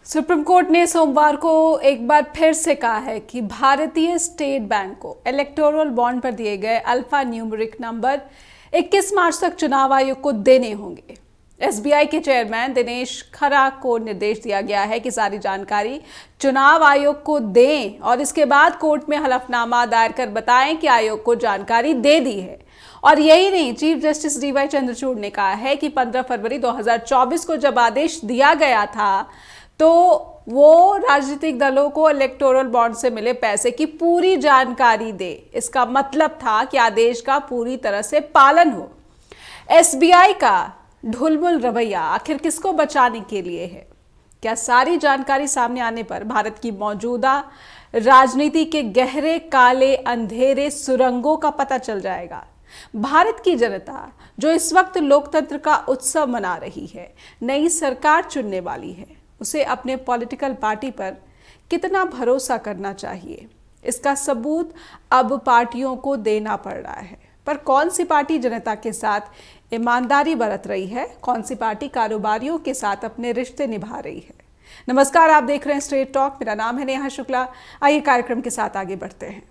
Supreme court ने सोमवार को एक बार फिर से कहा है कि भारतीय स्टेट बैंक को इलेक्टोरल बॉन्ड पर दिए गए अल्फा न्यूमेरिक नंबर 21 मार्च तक चुनाव आयोग को देने होंगे। एसबीआई के चेयरमैन दिनेश खरा को निर्देश दिया गया है कि सारी जानकारी चुनाव आयोग को दें और इसके बाद कोर्ट में हलफनामा दायर कर बताएं कि आयोग को जानकारी दे दी है। और यही नहीं, चीफ जस्टिस डीवाई चंद्रचूड़ ने कहा है कि 15 फरवरी 2024 को जब आदेश दिया गया था तो वो राजनीतिक दलों को इलेक्टोरल बॉन्ड से मिले पैसे की पूरी जानकारी दे। इसका मतलब था कि आदेश का पूरी तरह से पालन हो। एसबीआई का ढुलमुल रवैया आखिर किसको बचाने के लिए है? क्या सारी जानकारी सामने आने पर भारत की मौजूदा राजनीति के गहरे काले अंधेरे सुरंगों का पता चल जाएगा? भारत की जनता जो इस वक्त लोकतंत्र का उत्सव मना रही है, नई सरकार चुनने वाली है, उसे अपने पॉलिटिकल पार्टी पर कितना भरोसा करना चाहिए, इसका सबूत अब पार्टियों को देना पड़ रहा है। पर कौन सी पार्टी जनता के साथ ईमानदारी बरत रही है, कौन सी पार्टी कारोबारियों के साथ अपने रिश्ते निभा रही है? नमस्कार, आप देख रहे हैं स्ट्रेट टॉक। मेरा नाम है नेहा शुक्ला। आइए कार्यक्रम के साथ आगे बढ़ते हैं।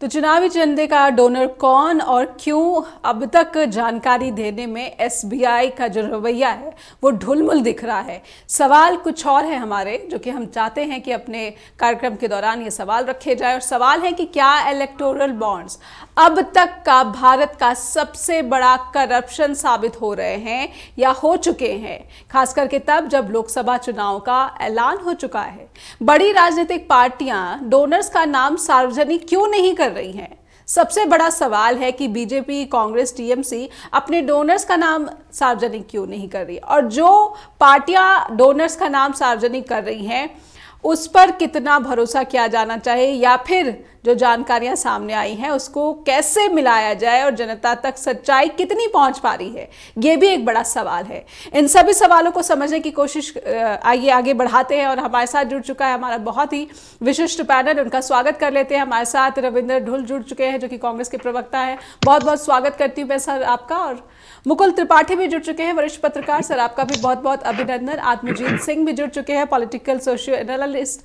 तो चुनावी चंदे का डोनर कौन और क्यों, अब तक जानकारी देने में एसबीआई का जो रवैया है वो ढुलमुल दिख रहा है। सवाल कुछ और है हमारे, जो कि हम चाहते हैं कि अपने कार्यक्रम के दौरान ये सवाल रखे जाए। और सवाल है कि क्या इलेक्टोरल बॉन्ड्स अब तक का भारत का सबसे बड़ा करप्शन साबित हो रहे हैं या हो चुके हैं, खास करके तब जब लोकसभा चुनाव का ऐलान हो चुका है। बड़ी राजनीतिक पार्टियां डोनर्स का नाम सार्वजनिक क्यों नहीं कर रही हैं? सबसे बड़ा सवाल है कि बीजेपी, कांग्रेस, टीएमसी अपने डोनर्स का नाम सार्वजनिक क्यों नहीं कर रही? और जो पार्टियां डोनर्स का नाम सार्वजनिक कर रही हैं उस पर कितना भरोसा किया जाना चाहिए, या फिर जो जानकारियां सामने आई हैं उसको कैसे मिलाया जाए और जनता तक सच्चाई कितनी पहुंच पा रही है, ये भी एक बड़ा सवाल है। इन सभी सवालों को समझने की कोशिश आइए आगे बढ़ाते हैं। और हमारे साथ जुड़ चुका है हमारा बहुत ही विशिष्ट पैनल, उनका स्वागत कर लेते हैं। हमारे साथ रविंद्र ढुल जुड़ चुके हैं, जो कि कांग्रेस के प्रवक्ता है। बहुत बहुत स्वागत करती हूँ मैं सर आपका। और मुकुल त्रिपाठी भी जुड़ चुके हैं, वरिष्ठ पत्रकार, सर आपका भी बहुत बहुत अभिनंदन। आत्मजीत सिंह भी जुड़ चुके हैं, पॉलिटिकल सोशियो एनालिस्ट,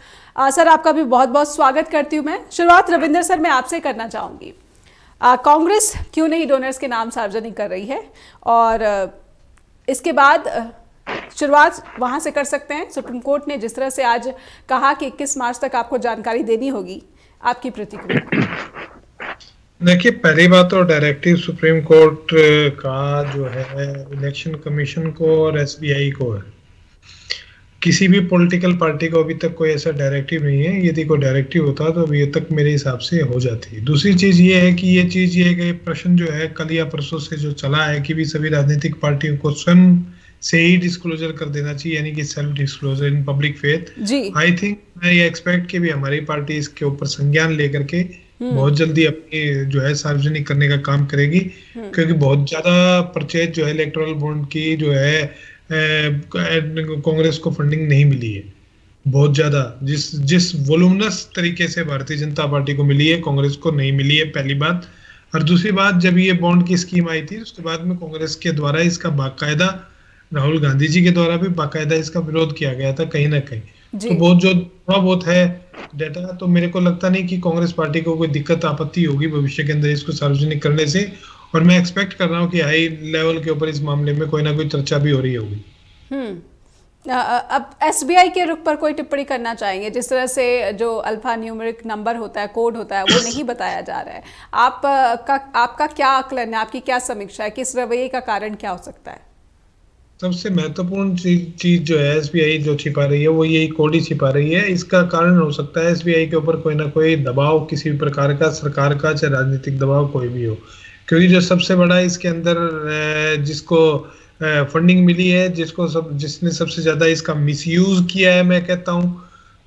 सर आपका भी बहुत बहुत स्वागत करती हूँ मैं। शुरुआत रविंद्र सर मैं आपसे करना चाहूंगी। कांग्रेस क्यों नहीं डोनर्स के नाम सार्वजनिक कर रही है, और इसके बाद शुरुआत वहां से कर सकते हैं। सुप्रीम कोर्ट ने जिस तरह से आज कहा कि 21 मार्च तक आपको जानकारी देनी होगी, आपकी प्रतिक्रिया? देखिए, पहली बात तो डायरेक्टिव सुप्रीम कोर्ट का जो है इलेक्शन कमीशन को और एसबीआई को है। किसी भी पॉलिटिकल पार्टी को अभी तक कोई ऐसा डायरेक्टिव नहीं है। यदि कोई डायरेक्टिव होता तो अभी तक मेरे हिसाब से हो जाती। दूसरी चीज ये है कि ये प्रश्न जो है कल या परसों से जो चला है कि भी सभी राजनीतिक पार्टियों को स्वयं से ही डिस्क्लोजर कर देना चाहिए, यानी कि self disclosure in public faith. I think मैं ये एक्सपेक्ट कि भी हमारी पार्टी इसके ऊपर संज्ञान लेकर के बहुत जल्दी अपनी जो है सार्वजनिक करने का काम करेगी, क्योंकि बहुत ज्यादा परचेज जो है इलेक्टोरल बॉन्ड की जो है कांग्रेस को फंडिंग नहीं मिली है। बहुत ज्यादा जिस वोलुमनस तरीके से भारतीय जनता पार्टी को मिली है, कांग्रेस को नहीं मिली है, पहली बात। और दूसरी बात, जब ये बॉन्ड की स्कीम आई थी उसके बाद में कांग्रेस के द्वारा इसका बाकायदा, राहुल गांधी जी के द्वारा भी बाकायदा इसका विरोध किया गया था कहीं ना कहीं। तो बहुत जो थोड़ा बहुत है डेटा, तो मेरे को लगता नहीं कि कांग्रेस पार्टी को कोई दिक्कत आपत्ति होगी भविष्य के अंदर इसको सार्वजनिक करने से। और मैं एक्सपेक्ट कर रहा हूँ कि हाई लेवल के ऊपर इस मामले में कोई ना कोई चर्चा भी हो रही होगी। अब एसबीआई के रुख पर कोई टिप्पणी करना चाहेंगे? जिस तरह से जो अल्फा न्यूमेरिक नंबर होता है, कोड होता है, वो नहीं बताया जा रहा है। आपका क्या आकलन है, आपकी क्या समीक्षा है, किस रवैये का कारण क्या हो सकता है? सबसे महत्वपूर्ण चीज जो है एसबीआई जो छिपा रही है वो यही कोड ही छिपा रही है। इसका कारण हो सकता है एसबीआई के ऊपर कोई ना कोई दबाव, किसी भी प्रकार का, सरकार का चाहे राजनीतिक दबाव कोई भी हो। क्योंकि जो सबसे बड़ा इसके अंदर जिसको फंडिंग मिली है, जिसने सबसे ज्यादा इसका मिसयूज किया है, मैं कहता हूं,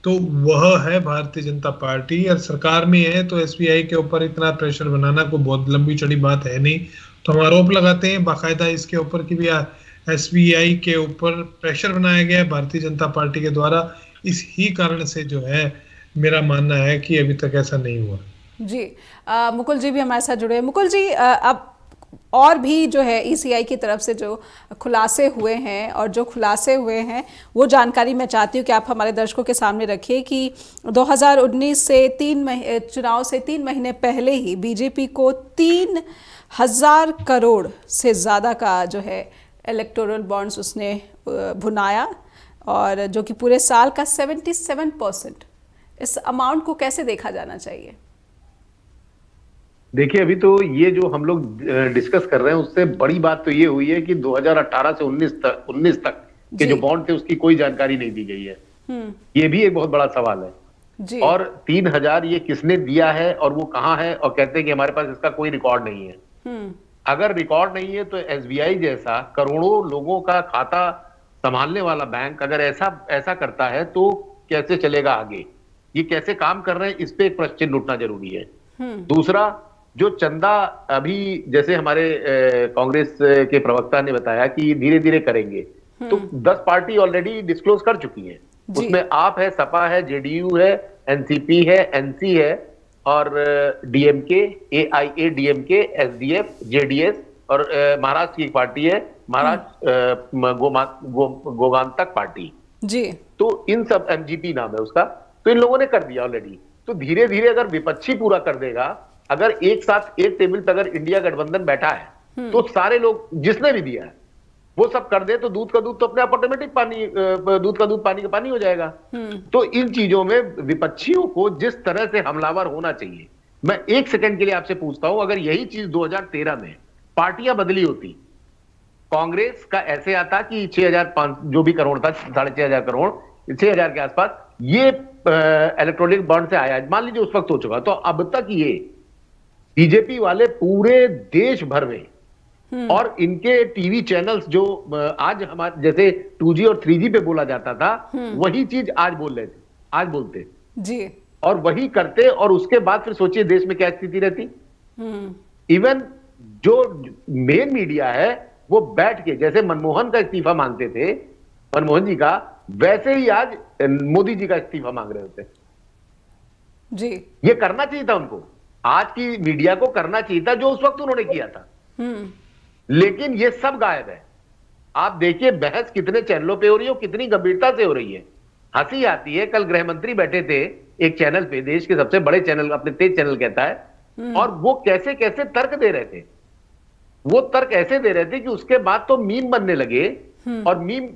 तो वह है भारतीय जनता पार्टी। और सरकार में है तो एसबीआई के ऊपर इतना प्रेशर बनाना कोई बहुत लंबी चौड़ी बात है नहीं। तो हम आरोप लगाते हैं बाकायदा इसके ऊपर कि भी एसबीआई के ऊपर प्रेशर बनाया गया है भारतीय जनता पार्टी के द्वारा। इस ही कारण से जो है मेरा मानना है कि अभी तक ऐसा नहीं हुआ। जी मुकुल जी भी हमारे साथ जुड़े हैं। मुकुल जी, अब और भी जो है ईसीआई की तरफ से जो खुलासे हुए हैं, और जो खुलासे हुए हैं वो जानकारी मैं चाहती हूँ कि आप हमारे दर्शकों के सामने रखिए कि 2019 से चुनाव से 3 महीने पहले ही बीजेपी को 3,000 करोड़ से ज़्यादा का जो है इलेक्टोरल बॉन्ड्स उसने भुनाया, और जो कि पूरे साल का 77%। इस अमाउंट को कैसे देखा जाना चाहिए? देखिए, अभी तो ये जो हम लोग डिस्कस कर रहे हैं उससे बड़ी बात तो ये हुई है कि 2018 से 19 तक के जो बॉन्ड थे उसकी कोई जानकारी नहीं दी गई है। ये भी एक बहुत बड़ा सवाल है जी। और 3,000 ये किसने दिया है और वो कहाँ है, और कहते हैं कि हमारे पास इसका कोई रिकॉर्ड नहीं है। अगर रिकॉर्ड नहीं है तो एसबीआई जैसा करोड़ों लोगों का खाता संभालने वाला बैंक अगर ऐसा करता है तो कैसे चलेगा आगे, ये कैसे काम कर रहे हैं, इस पे एक प्रश्न चिन्ह उठना जरूरी है। दूसरा, जो चंदा अभी जैसे हमारे कांग्रेस के प्रवक्ता ने बताया कि धीरे धीरे करेंगे, तो 10 पार्टी ऑलरेडी डिस्क्लोज कर चुकी है। उसमें आप है, सपा है, जेडीयू है, एनसीपी है, एनसी है और डीएमके, एआईएडीएमके, एसडीएफ, जेडीएस और महाराष्ट्र की एक पार्टी है महाराष्ट्र गोमांतक पार्टी जी। तो इन सब एमजीपी नाम है उसका, तो इन लोगों ने कर दिया ऑलरेडी। तो धीरे धीरे अगर विपक्षी पूरा कर देगा, अगर एक साथ एक टेबल पर अगर इंडिया गठबंधन बैठा है तो सारे लोग जिसने भी दिया है वो सब कर दे तो दूध का दूध तो अपने आप ऑटोमेटिक पानी, दूध का दूध पानी का पानी हो जाएगा। तो इन चीजों में विपक्षियों को जिस तरह से हमलावर होना चाहिए, मैं एक सेकंड के लिए आपसे पूछता हूं, अगर यही चीज 2013 में पार्टियां बदली होती, कांग्रेस का ऐसे आता कि 6,000 जो भी करोड़ था, 6,500 करोड़, 6,000 के आसपास ये इलेक्ट्रॉनिक बॉन्ड से आया, मान लीजिए उस वक्त हो चुका, तो अब तक ये बीजेपी वाले पूरे देश भर में और इनके टीवी चैनल्स जो आज हमारे जैसे 2G और 3G पे बोला जाता था, वही चीज आज बोल रहे थे, आज बोलते जी, और वही करते, और उसके बाद फिर सोचिए देश में क्या स्थिति रहती। इवन जो मेन मीडिया है वो बैठ के, जैसे मनमोहन का इस्तीफा मांगते थे, मनमोहन जी का, वैसे ही आज मोदी जी का इस्तीफा मांग रहे होते जी। ये करना चाहिए था उनको, आज की मीडिया को करना चाहिए था जो उस वक्त उन्होंने किया था। लेकिन ये सब गायब है। आप देखिए बहस कितने चैनलों पे हो रही है, कितनी गंभीरता से हो रही है। हंसी आती है, कल गृह मंत्री बैठे थे एक चैनल पे, देश के सबसे बड़े चैनल, अपने तेज चैनल कहता है, और वो कैसे कैसे तर्क दे रहे थे। वो तर्क ऐसे दे रहे थे कि उसके बाद तो मीम बनने लगे, और मीम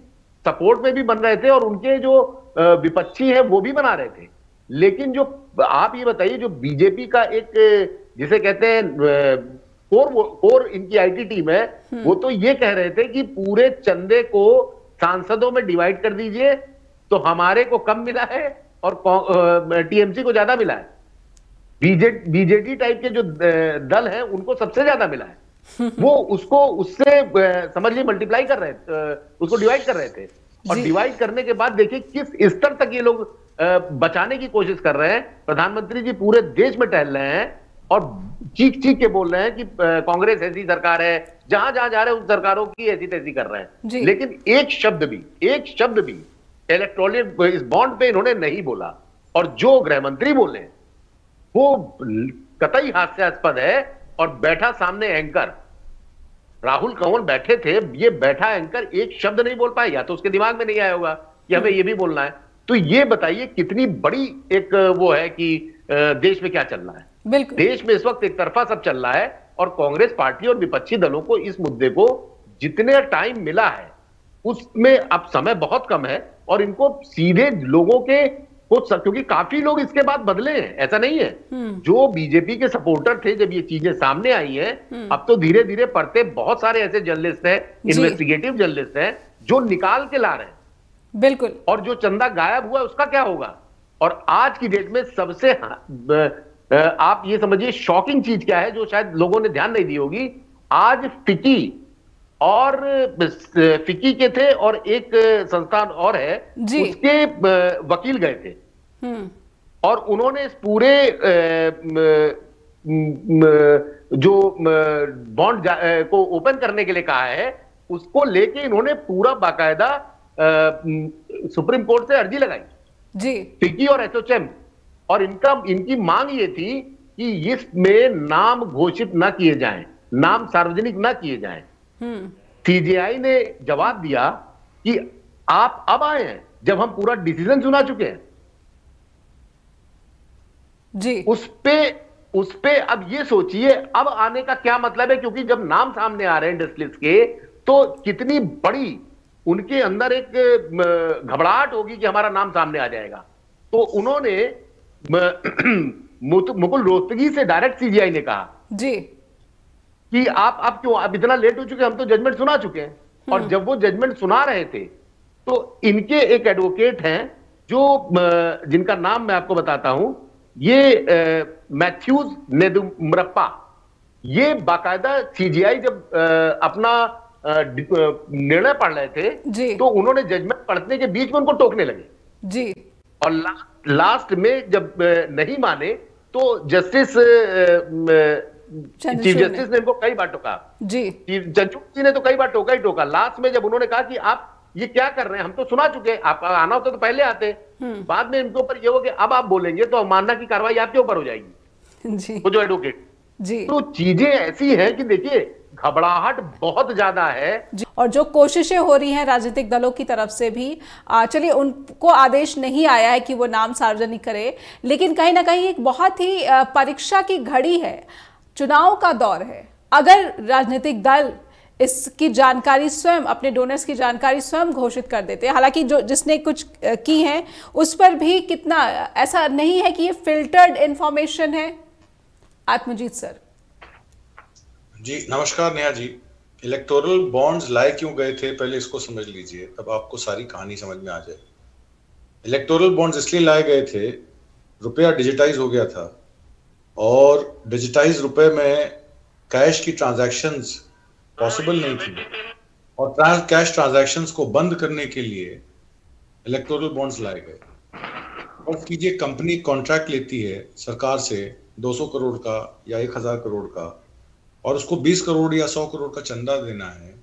सपोर्ट में भी बन रहे थे और उनके जो विपक्षी है वो भी बना रहे थे। लेकिन जो आप ये बताइए, जो बीजेपी का एक जिसे कहते हैं कोर इनकी आईटी टीम है, वो तो ये कह रहे थे कि पूरे चंदे को सांसदों में डिवाइड कर दीजिए तो हमारे को कम मिला है और टीएमसी को ज्यादा मिला है। बीजेडी टाइप के जो दल हैं उनको सबसे ज्यादा मिला है। वो उसको उससे समझिए मल्टीप्लाई कर रहे थे, उसको डिवाइड कर रहे थे, और डिवाइड करने के बाद देखिए किस स्तर तक ये लोग बचाने की कोशिश कर रहे हैं। प्रधानमंत्री जी पूरे देश में टहल रहे हैं और चीख चीख के बोल रहे हैं कि कांग्रेस ऐसी सरकार है, जहां जहां जा रहे हैं उन सरकारों की ऐसी तैसी कर रहे हैं। लेकिन एक शब्द भी इलेक्ट्रॉनिक इस बॉन्ड पे इन्होंने नहीं बोला, और जो गृह मंत्री बोले वो कतई हास्यास्पद है। और बैठा सामने एंकर राहुल कंवर बैठे थे, ये बैठा एंकर एक शब्द नहीं बोल पाए, या तो उसके दिमाग में नहीं आया होगा कि हमें ये भी बोलना है। तो ये बताइए कितनी बड़ी एक वो है कि देश में क्या चल रहा है। बिल्कुल, देश में इस वक्त एक तरफा सब चल रहा है, और कांग्रेस पार्टी और विपक्षी दलों को इस मुद्दे को जितने टाइम मिला है उसमें अब समय बहुत कम है, और इनको सीधे लोगों के कुछ, क्योंकि काफी लोग इसके बाद बदले हैं, ऐसा नहीं है। जो बीजेपी के सपोर्टर थे जब ये चीजें सामने आई हैं, अब तो धीरे धीरे पढ़ते बहुत सारे ऐसे जर्नलिस्ट हैं, इन्वेस्टिगेटिव जर्नलिस्ट हैं, जो निकाल के ला रहे हैं। बिल्कुल। और जो चंदा गायब हुआ उसका क्या होगा। और आज की डेट में सबसे आप ये समझिए शॉकिंग चीज क्या है, जो शायद लोगों ने ध्यान नहीं दी होगी। आज फिकी के थे और एक संस्थान और है, उसके वकील गए थे, और उन्होंने इस पूरे जो बॉन्ड को ओपन करने के लिए कहा है, उसको लेके इन्होंने पूरा बाकायदा सुप्रीम कोर्ट से अर्जी लगाई जी, फिकी और एसोचैम। और इनकी मांग ये थी कि इसमें नाम घोषित ना किए जाएं, नाम सार्वजनिक ना किए जाएं। सीजेआई ने जवाब दिया कि आप अब आए हैं जब हम पूरा डिसीजन सुना चुके हैं जी। उस पे अब ये सोचिए अब आने का क्या मतलब है, क्योंकि जब नाम सामने आ रहे हैं इंडस्ट्रियलिस्ट के तो कितनी बड़ी उनके अंदर एक घबराहट होगी कि हमारा नाम सामने आ जाएगा। तो उन्होंने मुकुल रोहतगी से डायरेक्ट सीजीआई ने कहा जी कि आप क्यों अब इतना लेट हो चुके, हम तो जजमेंट सुना चुके हैं। और जब वो जजमेंट सुना रहे थे तो इनके एक एडवोकेट हैं जो जिनका नाम मैं आपको बताता हूं, ये मैथ्यूज नेदुमरप्पा, ये बाकायदा सीजीआई जब अपना निर्णय पढ़ रहे थे तो उन्होंने जजमेंट पढ़ने के बीच में उनको टोकने लगे जी। और लास्ट में जब नहीं माने तो जस्टिस चीफ जस्टिस ने इनको कई बार टोका जी। चंद्रचूड़ जी ने तो कई बार टोका ही टोका। लास्ट में जब उन्होंने कहा कि आप ये क्या कर रहे हैं, हम तो सुना चुके हैं, आप आना होता तो पहले आते। बाद में इनके ऊपर ये हो कि अब आप बोलेंगे तो अवमानना की कार्रवाई आपके ऊपर हो जाएगी जी। वो जो एडवोकेट जी। तो चीजें ऐसी हैं कि देखिए घबराहट बहुत ज्यादा है और जो कोशिशें हो रही हैं राजनीतिक दलों की तरफ से भी, चलिए उनको आदेश नहीं आया है कि वो नाम सार्वजनिक करे, लेकिन कहीं ना कहीं एक बहुत ही परीक्षा की घड़ी है, चुनाव का दौर है। अगर राजनीतिक दल इसकी जानकारी स्वयं, अपने डोनर्स की जानकारी स्वयं घोषित कर देते हैं, हालांकि जो जिसने कुछ की है उस पर भी कितना, ऐसा नहीं है कि ये फिल्टर्ड इंफॉर्मेशन है। आत्मजीत सर जी नमस्कार। नेहा जी, इलेक्टोरल बॉन्ड्स लाए क्यों गए थे पहले इसको समझ लीजिए, तब आपको सारी कहानी समझ में आ जाए। इलेक्टोरल बॉन्ड्स इसलिए लाए गए थे, रुपया डिजिटाइज हो गया था और डिजिटाइज रुपए में कैश की ट्रांजैक्शंस पॉसिबल नहीं थी और कैश ट्रांजैक्शंस को बंद करने के लिए इलेक्टोरल बॉन्ड्स लाए गए। और कीजिए कंपनी कॉन्ट्रैक्ट लेती है सरकार से 200 करोड़ का या 1000 करोड़ का और उसको 20 करोड़ या 100 करोड़ का चंदा देना है,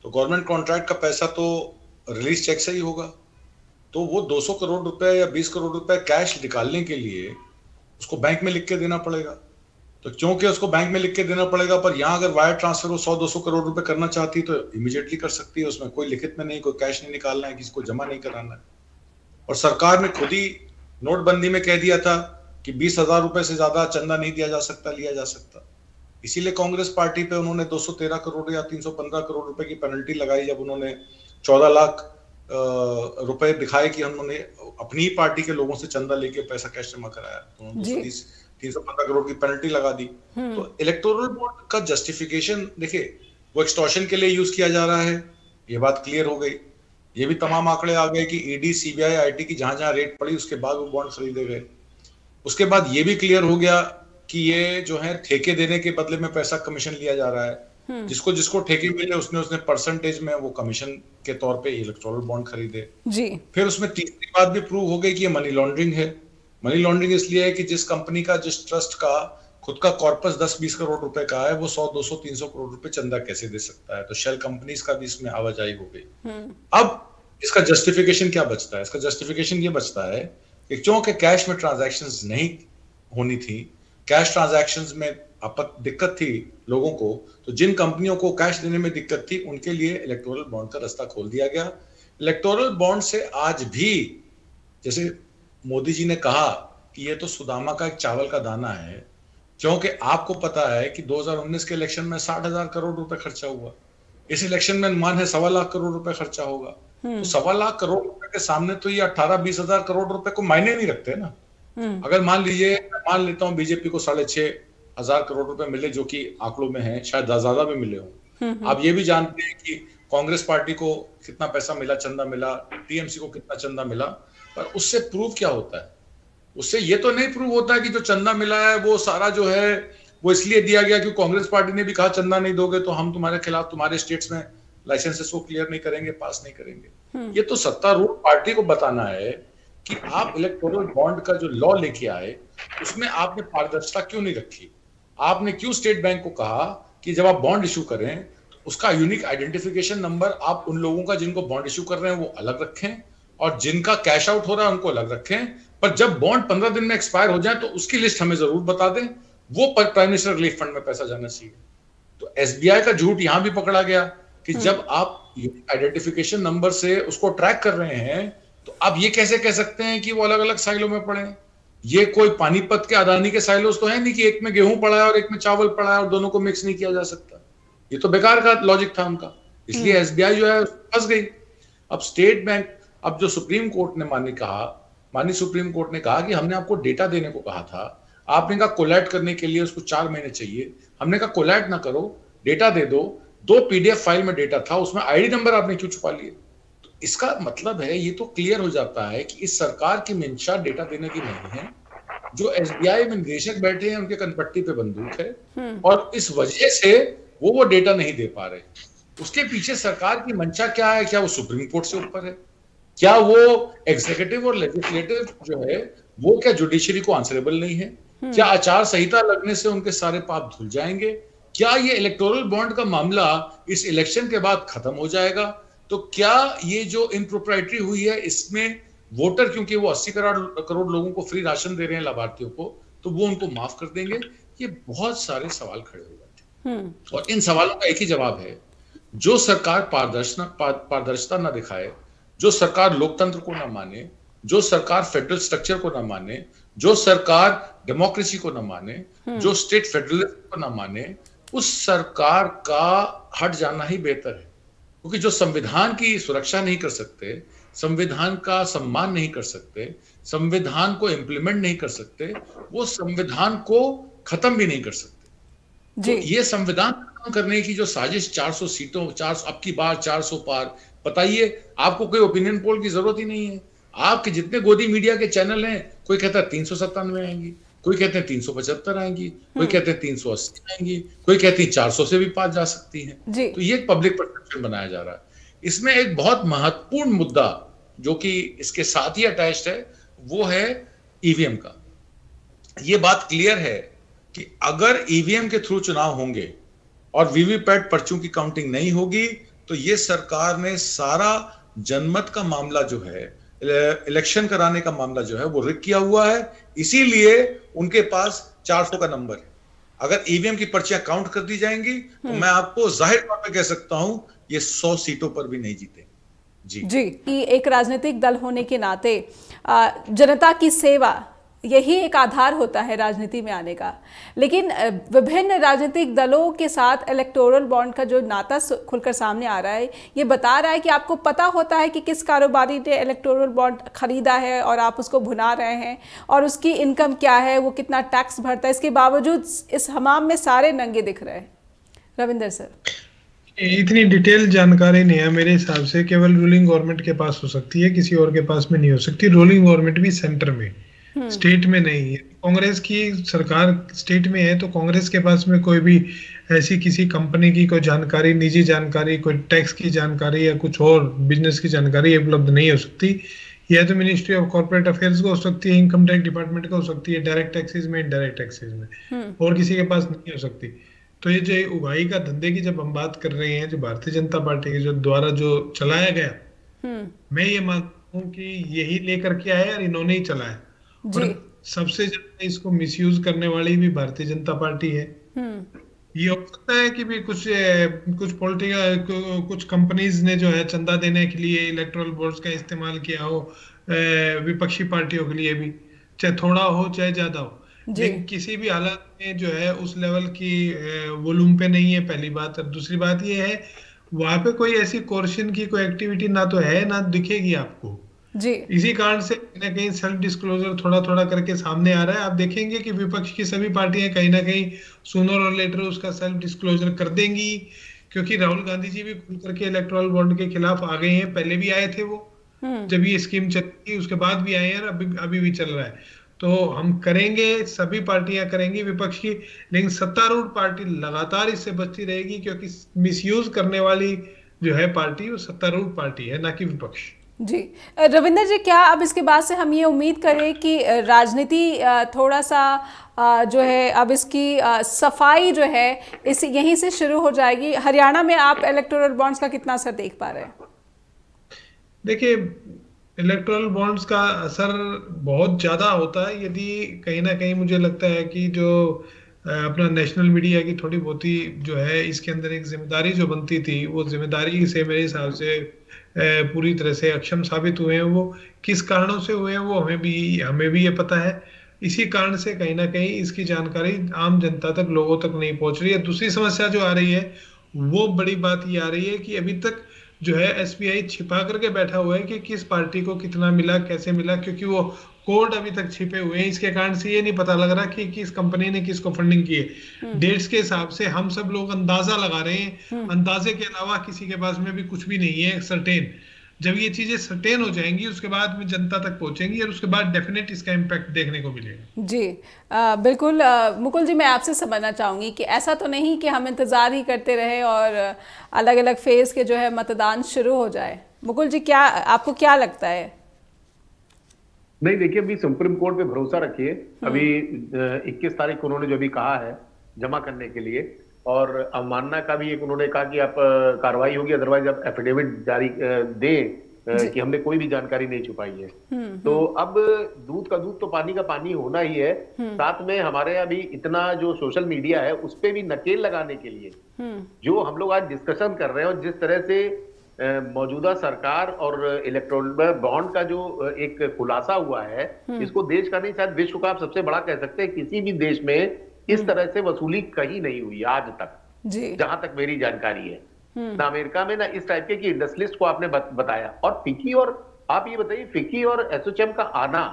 तो गवर्नमेंट कॉन्ट्रैक्ट का पैसा तो रिलीज चेक से ही होगा। तो वो 200 करोड़ रुपए या 20 करोड़ रुपए कैश निकालने के लिए उसको बैंक में लिख के देना पड़ेगा। तो क्योंकि उसको बैंक में लिख के देना पड़ेगा, पर यहाँ अगर वायर ट्रांसफर वो 100-200 करोड़ रुपए करना चाहती है तो इमीडिएटली कर सकती है, उसमें कोई लिखित में नहीं, कोई कैश नहीं निकालना है, किसी को जमा नहीं कराना है। और सरकार ने खुद ही नोटबंदी में कह दिया था कि 20,000 रुपए से ज्यादा चंदा नहीं दिया जा सकता, लिया जा सकता। इसीलिए कांग्रेस पार्टी पे उन्होंने 213 करोड़ या 315 करोड़ रुपए की पेनल्टी लगाई जब उन्होंने 14 लाख रुपए दिखाए कि उन्होंने अपनी पार्टी के लोगों से चंदा लेके पैसा कैश जमा कराया, तो उन्होंने 315 करोड़ की पेनल्टी लगा दी। तो इलेक्टोरल बॉन्ड का जस्टिफिकेशन देखिए, वो एक्सटॉर्शन के लिए यूज किया जा रहा है, ये बात क्लियर हो गई। ये भी तमाम आंकड़े आ गए कि ईडी, सीबीआई, आईटी की जहां जहां रेट पड़ी उसके बाद वो बॉन्ड खरीदे गए। उसके बाद ये भी क्लियर हो गया कि ये जो है ठेके देने के बदले में पैसा कमीशन लिया जा रहा है, जिसको जिसको ठेके मिले उसने परसेंटेज में वो कमीशन के तौर पे इलेक्टोरल बॉन्ड खरीदे जी। फिर उसमें तीसरी बात भी प्रूव हो गई कि ये मनी लॉन्ड्रिंग है। मनी लॉन्ड्रिंग इसलिए है कि जिस कंपनी का, जिस ट्रस्ट का खुद का कॉर्पस 10-20 करोड़ रुपए का है, वो 100-200-300 करोड़ रुपए चंदा कैसे दे सकता है। तो शेल कंपनीज का भी इसमें आवाजाही हो गई। अब इसका जस्टिफिकेशन क्या बचता है? इसका जस्टिफिकेशन ये बचता है कि क्योंकि कैश में ट्रांजैक्शंस नहीं होनी थी, कैश ट्रांजैक्शंस में दिक्कत थी लोगों को, तो जिन कंपनियों को कैश देने में दिक्कत थी उनके लिए इलेक्टोरल बॉन्ड का रास्ता खोल दिया गया। इलेक्टोरल बॉन्ड से आज भी, जैसे मोदी जी ने कहा कि ये तो सुदामा का एक चावल का दाना है, क्योंकि आपको पता है कि 2019 के इलेक्शन में 60,000 करोड़ रुपए खर्चा हुआ, इस इलेक्शन में अनुमान है 1.25 लाख करोड़ रुपए खर्चा होगा। तो 1.25 लाख करोड़ रुपए के सामने तो ये 18-20 हजार करोड़ रुपए को मायने नहीं रखते ना। अगर मान लेता हूं बीजेपी को 6,500 करोड़ रुपए मिले, जो कि आंकड़ों में है, शायद ज्यादा भी मिले हों। आप ये भी जानते हैं कि कांग्रेस पार्टी को कितना पैसा मिला, चंदा मिला, टीएमसी को कितना चंदा मिला, पर उससे प्रूव क्या होता है? उससे ये तो नहीं प्रूव होता है कि जो चंदा मिला है वो सारा जो है वो इसलिए दिया गया कि कांग्रेस पार्टी ने भी कहा चंदा नहीं दोगे तो हम तुम्हारे खिलाफ तुम्हारे स्टेट्स में लाइसेंसेस को क्लियर नहीं करेंगे, पास नहीं करेंगे। ये तो सत्तारूढ़ पार्टी को बताना है कि आप इलेक्टोरल बॉन्ड का जो लॉ लेके आए उसमें आपने पारदर्शिता क्यों नहीं रखी। आपने क्यों स्टेट बैंक को कहा कि जब आप बॉन्ड इशू करें तो उसका यूनिक आइडेंटिफिकेशन नंबर आप उन लोगों का जिनको बॉन्ड इशू कर रहे हैं वो अलग रखें और जिनका कैश आउट हो रहा है उनको अलग रखें, पर जब बॉन्ड 15 दिन में एक्सपायर हो जाए तो उसकी लिस्ट हमें जरूर बता दें, वो प्राइम मिनिस्टर रिलीफ फंड में पैसा जाना चाहिए। तो एसबीआई का झूठ यहां भी पकड़ा गया कि जब आप आइडेंटिफिकेशन नंबर से उसको ट्रैक कर रहे हैं तो आप ये कैसे कह सकते हैं कि वो अलग अलग साइलों में पड़े हैं। ये कोई पानीपत के अदानी के साइलोस तो है नहीं कि एक में गेहूं पड़ा है और एक में चावल पड़ा है और दोनों को मिक्स नहीं किया जा सकता। ये तो बेकार का लॉजिक था उनका, इसलिए एसबीआई जो है फंस गई। अब स्टेट बैंक, अब जो सुप्रीम कोर्ट ने माननीय सुप्रीम कोर्ट ने कहा कि हमने आपको डेटा देने को कहा था, आपने कहा कोलैट करने के लिए उसको 4 महीने चाहिए, हमने कहा कोलैट ना करो, डेटा दे दो। 2 पीडीएफ फाइल में डेटा था, उसमें आईडी नंबर आपने क्यों छुपा लिए? तो इसका मतलब है, ये तो क्लियर हो जाता है कि इस सरकार की मंशा डेटा देने की नहीं है। जो एसबीआई में निदेशक बैठे हैं उनके कनपट्टी पे बंदूक है और इस वजह से वो डेटा नहीं दे पा रहे। उसके पीछे सरकार की मंशा क्या है? क्या वो सुप्रीम कोर्ट से ऊपर है? क्या वो एग्जीक्यूटिव और लेजिस्लेटिव जो है वो क्या जुडिशरी को आंसरेबल नहीं है? क्या आचार संहिता लगने से उनके सारे पाप धुल जाएंगे? क्या ये इलेक्टोरल बॉन्ड का मामला इस इलेक्शन के बाद खत्म हो जाएगा? तो क्या ये जो इनप्रोप्राइटरी हुई है इसमें वोटर, क्योंकि वो 80 करोड़ लोगों को फ्री राशन दे रहे हैं लाभार्थियों को, तो वो उनको माफ कर देंगे? ये बहुत सारे सवाल खड़े हो जाते हैं और इन सवालों का एक ही जवाब है, जो सरकार पारदर्शिता ना दिखाए, जो सरकार लोकतंत्र को ना माने, जो सरकार फेडरल स्ट्रक्चर को ना माने, जो सरकार डेमोक्रेसी को ना माने, जो स्टेट फेडरलिज्म को ना माने, उस सरकार का हट जाना ही बेहतर है। क्योंकि जो संविधान की सुरक्षा नहीं कर सकते, संविधान का सम्मान नहीं कर सकते, संविधान को इम्प्लीमेंट नहीं कर सकते, वो संविधान को खत्म भी नहीं कर सकते। तो ये संविधान खत्म करने की जो साजिश 400 सीटों, 400 अब की बार 400 पार, बताइए आपको कोई ओपिनियन पोल की जरूरत ही नहीं है। आपके जितने गोदी मीडिया के चैनल हैं, कोई कहता है 397 आएंगी, कोई कहते हैं 375 आएंगी, कोई कहते हैं 380 आएंगी, कोई कहती है 400 से भी पार जा सकती हैं। तो ये पब्लिक परसेप्शन बनाया जा रहा है। इसमें एक बहुत महत्वपूर्ण मुद्दा जो कि इसके साथ ही अटैच्ड है, वो है ईवीएम का। ये बात क्लियर है कि अगर ईवीएम के थ्रू चुनाव होंगे और वीवीपैट पर्चियों की काउंटिंग नहीं होगी, तो ये सरकार ने सारा जनमत का मामला जो है, इलेक्शन कराने का मामला जो है, वो रिग किया हुआ है। इसीलिए उनके पास 400 का नंबर है। अगर ईवीएम की पर्चियां काउंट कर दी जाएंगी तो मैं आपको जाहिर तौर पे कह सकता हूं ये 100 सीटों पर भी नहीं जीते। जी कि एक राजनीतिक दल होने के नाते जनता की सेवा यही एक आधार होता है राजनीति में आने का, लेकिन विभिन्न राजनीतिक दलों के साथ इलेक्टोरल बॉन्ड का जो नाता खुलकर सामने आ रहा है, ये बता रहा है कि आपको पता होता है कि किस कारोबारी ने इलेक्टोरल बॉन्ड खरीदा है और आप उसको भुना रहे हैं, और उसकी इनकम क्या है, वो कितना टैक्स भरता है, इसके बावजूद इस हमाम में सारे नंगे दिख रहे हैं। रविंदर सर, इतनी डिटेल जानकारी नहीं है मेरे हिसाब से, केवल रूलिंग गवर्नमेंट के पास हो सकती है, किसी और के पास में नहीं हो सकती। रूलिंग गवर्नमेंट भी सेंटर में, स्टेट में नहीं है। कांग्रेस की सरकार स्टेट में है, तो कांग्रेस के पास में कोई भी ऐसी किसी कंपनी की कोई जानकारी, निजी जानकारी, कोई टैक्स की जानकारी या कुछ और बिजनेस की जानकारी उपलब्ध नहीं हो सकती। या तो मिनिस्ट्री ऑफ कॉर्पोरेट अफेयर्स को हो सकती है, इनकम टैक्स डिपार्टमेंट को हो सकती है, डायरेक्ट टैक्सेस में, इनडायरेक्ट टैक्सेस में, और किसी के पास नहीं हो सकती। तो ये जो उगाही का धंधे की जब हम बात कर रहे हैं, जो भारतीय जनता पार्टी के जो द्वारा जो चलाया गया, मैं ये मानता हूँ कि यही लेकर के आए और इन्होंने ही चलाया। और सबसे ज्यादा इसको मिसयूज करने वाली भी भारतीय जनता पार्टी है। ये हो सकता है कि भी कुछ पॉलिटिकल कुछ कंपनीज ने जो है चंदा देने के लिए इलेक्टोरल बॉन्ड्स का इस्तेमाल किया हो, विपक्षी पार्टियों के लिए भी, चाहे थोड़ा हो चाहे ज्यादा हो, लेकिन किसी भी हालत में जो है उस लेवल की वॉल्यूम पे नहीं है, पहली बात। और दूसरी बात ये है, वहां पे कोई ऐसी कोर्शन की कोई एक्टिविटी ना तो है, ना दिखेगी आपको जी। इसी कारण से कहीं ना कहीं सेल्फ डिस्क्लोजर थोड़ा थोड़ा करके सामने आ रहा है। आप देखेंगे कि विपक्ष की सभी पार्टियां कहीं ना कहीं सूनर और लेटर उसका सेल्फ डिस्क्लोजर कर देंगी, क्योंकि राहुल गांधी जी भी खुल करके इलेक्टोरल बॉन्ड के खिलाफ आ गए हैं। पहले भी आए थे वो, जब ये स्कीम चली थी, उसके बाद भी आए हैं और अभी भी चल रहा है। तो हम करेंगे, सभी पार्टियां करेंगी विपक्ष की, लेकिन सत्तारूढ़ पार्टी लगातार इससे बचती रहेगी, क्योंकि मिसयूज करने वाली जो है पार्टी वो सत्तारूढ़ पार्टी है, ना कि विपक्ष। जी रविंदर जी, क्या अब इसके बाद से हम ये उम्मीद करें कि राजनीति थोड़ा सा जो है अब इसकी सफाई जो है इस यहीं से शुरू हो जाएगी? हरियाणा में आप इलेक्टोरल बॉन्ड्स का कितना असर देख पा रहे हैं? देखिए, इलेक्टोरल बॉन्ड्स का असर बहुत ज्यादा होता है यदि कहीं ना कहीं मुझे लगता है कि जो अपना नेशनल मीडिया की थोड़ी बहुत ही जो है इसके अंदर एक जिम्मेदारी जो बनती थी, वो जिम्मेदारी से मेरे हिसाब से पूरी तरह से अक्षम साबित हुए हैं। वो किस कारणों से हुए हैं वो हमें भी ये पता है। इसी कारण से कहीं ना कहीं इसकी जानकारी आम जनता तक, लोगों तक नहीं पहुंच रही है। दूसरी समस्या जो आ रही है वो बड़ी बात ये आ रही है कि अभी तक जो है एसबीआई छिपा करके बैठा हुआ है कि किस पार्टी को कितना मिला, कैसे मिला, क्योंकि वो कोड अभी तक छिपे हुए हैं। इसके कारण से ये नहीं पता लग रहा कि किस कंपनी ने किसको फंडिंग की है। डेट्स के हिसाब से हम सब लोग अंदाजा लगा रहे हैं, अंदाजे के अलावा किसी के पास में भी कुछ भी नहीं है सर्टेन। जब ये चीजें सर्टेन हो जाएंगी उसके बाद में जनता तक पहुंचेंगी और उसके बाद डेफिनेट इसका इम्पैक्ट देखने को मिलेगा। जी बिल्कुल। मुकुल जी, मैं आपसे समझना चाहूंगी कि ऐसा तो नहीं कि हम इंतजार ही करते रहे और अलग अलग फेज के जो है मतदान शुरू हो जाए। मुकुल जी, क्या आपको क्या लगता है? नहीं, देखिए, अभी सुप्रीम कोर्ट पे भरोसा रखिए। अभी 21 तारीख को उन्होंने जो भी कहा है जमा करने के लिए, और अवमानना का भी एक उन्होंने कहा कि आप कार्रवाई होगी, अदरवाइज आप एफिडेविट जारी दें कि हमने कोई भी जानकारी नहीं छुपाई है। तो अब दूध का दूध तो पानी का पानी होना ही है। साथ में हमारे अभी इतना जो सोशल मीडिया है उस पे भी नकेल लगाने के लिए जो हम लोग आज डिस्कशन कर रहे हैं, और जिस तरह से मौजूदा सरकार और इलेक्ट्रॉनिक बॉन्ड का जो एक खुलासा हुआ है, इसको देश का नहीं शायद विश्व का आप सबसे बड़ा कह सकते हैं। किसी भी देश में इस तरह से वसूली कहीं नहीं हुई आज तक, जहां तक मेरी जानकारी है। ना अमेरिका में, ना इस टाइप के कि इंडस्ट्रियलिस्ट को आपने बताया। और फिक्की, और आप ये बताइए, फिक्की और एसोचैम का आना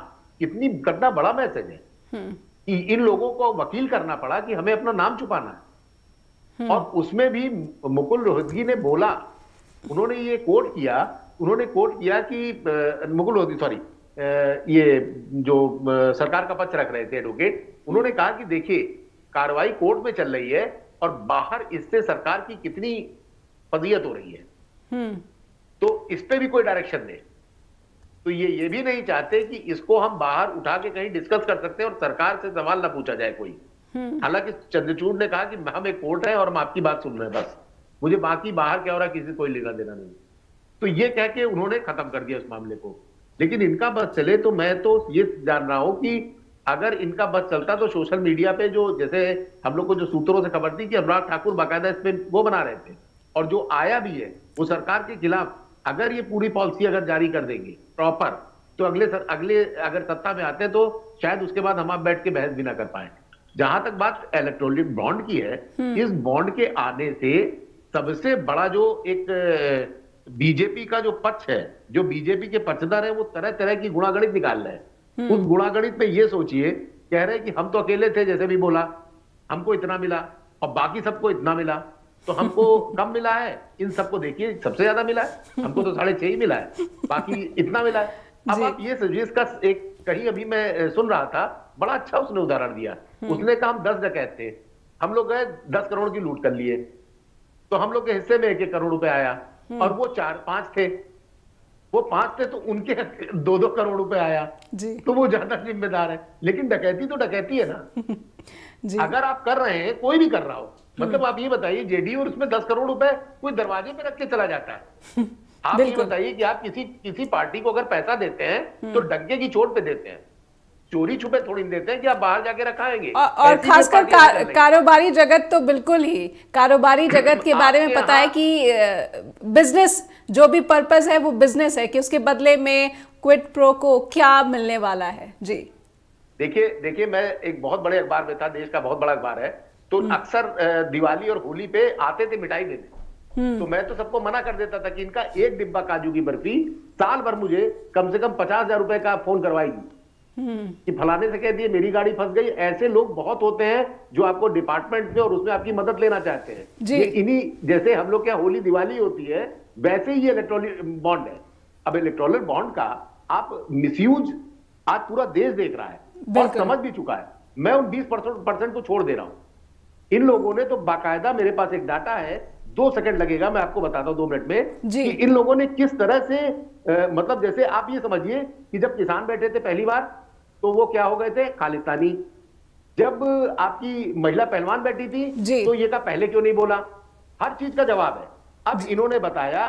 कितना बड़ा मैसेज है कि इन लोगों को वकील करना पड़ा कि हमें अपना नाम छुपाना है। और उसमें भी मुकुल रोहतगी ने बोला, उन्होंने ये कोट किया कि मुकुल रोहतगी, सॉरी, ये जो सरकार का पक्ष रख रहे थे एडवोकेट, उन्होंने कहा कि देखिए, कार्रवाई कोर्ट में चल रही है और बाहर इससे सरकार की कितनी पदियत हो रही है, तो इस पे भी कोई डायरेक्शन दे। तो ये भी नहीं चाहते कि इसको हम बाहर उठा के कहीं डिस्कस कर सकते हैं और सरकार से सवाल ना पूछा जाए कोई। हालांकि चंद्रचूड़ ने कहा कि हम एक कोर्ट है और हम आपकी बात सुन रहे हैं, बस मुझे बाकी बाहर क्या हो रहा है किसी कोई लेना देना नहीं। तो ये कह के उन्होंने खत्म कर दिया उस मामले को। लेकिन इनका बस चले तो मैं तो ये जान रहा हूं कि अगर इनका बस चलता तो सोशल मीडिया पे जो, जैसे हम लोग को जो सूत्रों से खबर थी कि अनुराग ठाकुर बाकायदा इस पे वो बना रहे थे, और जो आया भी है वो सरकार के खिलाफ, अगर ये पूरी पॉलिसी अगर जारी कर देंगे प्रॉपर, तो अगले अगर सत्ता में आते हैं तो शायद उसके बाद हम आप बैठ के बहस भी ना कर पाए। जहां तक बात इलेक्ट्रॉनिक बॉन्ड की है, इस बॉन्ड के आने से सबसे बड़ा जो एक बीजेपी का जो पक्ष है, जो बीजेपी के पक्षधर है, वो तरह तरह की गुणागणित निकाल रहे हैं। उस गुणागणित में ये सोचिए, कह रहे हैं कि हम तो अकेले थे, जैसे भी बोला, हमको इतना मिला और बाकी सबको इतना मिला, तो हमको कम मिला है, इन सबको देखिए सबसे ज्यादा मिला है, हमको तो 6.5 ही मिला है, बाकी इतना मिला है। अब आप ये सोचिए, इसका एक कहीं अभी मैं सुन रहा था, बड़ा अच्छा उसने उदाहरण दिया। उसने कहा हम 10 डकैत थे, हम लोग गए 10 करोड़ की लूट कर लिए, तो हम लोग के हिस्से में 1-1 करोड़ रुपए आया, और वो 4-5 थे, वो 5 थे तो उनके 2-2 करोड़ रुपए आया जी। तो वो ज्यादा जिम्मेदार है। लेकिन डकैती तो डकैती है ना जी। अगर आप कर रहे हैं, कोई भी कर रहा हो, मतलब आप ये बताइए, जेडी और उसमें 10 करोड़ रुपए कोई दरवाजे पे रख के चला जाता है। आप ये बताइए कि आप किसी पार्टी को अगर पैसा देते हैं तो डंके की चोट पे देते हैं, चोरी छुपे थोड़ी देते हैं कि आप बाहर जाके रखाएंगे। और खासकर कारोबारी जगत तो बिल्कुल ही, कारोबारी जगत के बारे में पता है कि बिजनेस जो भी पर्पस है वो बिजनेस है, कि उसके बदले में क्विड प्रो को क्या मिलने वाला है। जी देखिए, मैं एक बहुत बड़े अखबार में था, देश का बहुत बड़ा अखबार है, तो अक्सर दिवाली और होली पे आते थे मिठाई देने, तो मैं तो सबको मना कर देता था कि इनका एक डिब्बा काजू की बर्फी साल भर मुझे कम से कम 50,000 रुपए का फोन करवाएगी कि फलाने से कह दिए मेरी गाड़ी फंस गई। ऐसे लोग बहुत होते हैं जो आपको डिपार्टमेंट में और उसमें आपकी मदद लेना चाहते हैं। ये इन्हीं जैसे हम लोग क्या होली दिवाली होती है, वैसे ही इलेक्ट्रॉनिक बॉन्ड है। अब इलेक्ट्रॉनिक बॉन्ड का आप मिसयूज आज पूरा देश देख रहा है और समझ भी चुका है। मैं उन 20% को छोड़ दे रहा हूं। इन लोगों ने तो बाकायदा, मेरे पास एक डाटा है, 2 सेकंड लगेगा, मैं आपको बताता हूं 2 मिनट में, कि इन लोगों ने किस तरह से मतलब जैसे आप ये समझिए कि जब किसान बैठे थे पहली बार तो वो क्या हो गए थे, खालिस्तानी। जब आपकी महिला पहलवान बैठी थी तो ये का पहले क्यों नहीं बोला। हर चीज का जवाब है। अब इन्होंने बताया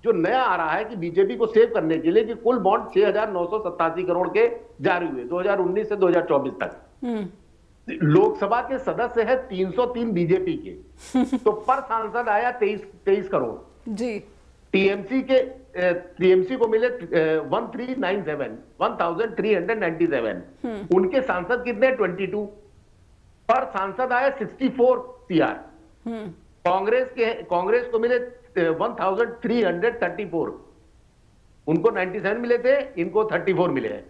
जो नया आ रहा है कि बीजेपी को सेव करने के लिए कि कुल बॉन्ड 6,987 करोड़ के जारी हुए 2019 से 2024 तक। लोकसभा के सदस्य है 303 बीजेपी के, तो पर सांसद आया 23 करोड़ जी। टीएमसी को मिले 1397 उनके सांसद कितने 22, पर सांसद आया 64 CR। कांग्रेस को मिले 1334, उनको 97 मिले थे, इनको 34 मिले हैं,